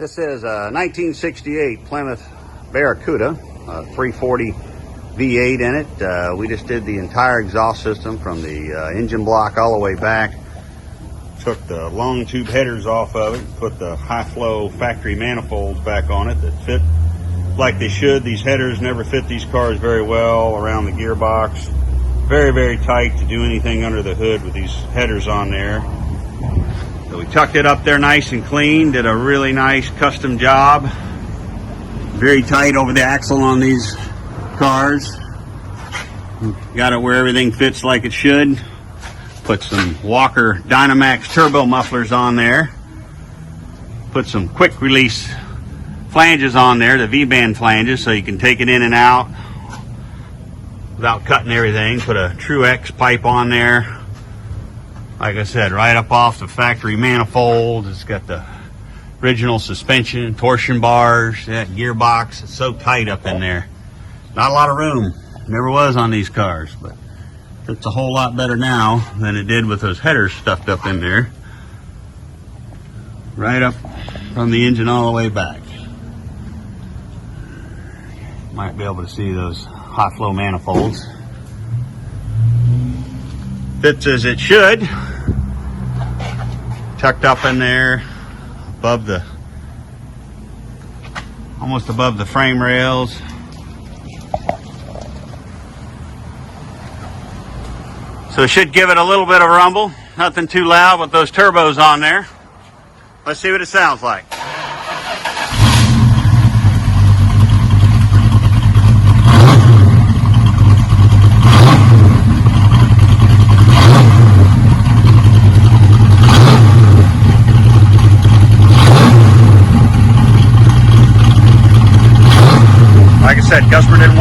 This is a 1968 Plymouth Barracuda, 340 V8 in it. We just did the entire exhaust system from the engine block all the way back. Took the long tube headers off of it, put the high flow factory manifolds back on it that fit like they should. These headers never fit these cars very well around the gearbox. Very, very tight to do anything under the hood with these headers on there. So we tucked it up there nice and clean, did a really nice custom job. Very tight over the axle on these cars. Got it where everything fits like it should. Put some Walker Dynamax Turbo mufflers on there. Put some quick release flanges on there, the V-band flanges, so you can take it in and out without cutting everything. Put a True X pipe on there. Like I said, right up off the factory manifold. It's got the original suspension, torsion bars, that gearbox. It's so tight up in there. Not a lot of room. Never was on these cars, but it's a whole lot better now than it did with those headers stuffed up in there. Right up from the engine all the way back. Might be able to see those high flow manifolds. Fits as it should. Tucked up in there, above the, almost above the frame rails. So it should give it a little bit of rumble. Nothing too loud with those turbos on there. Let's see what it sounds like. Like I said, customer didn't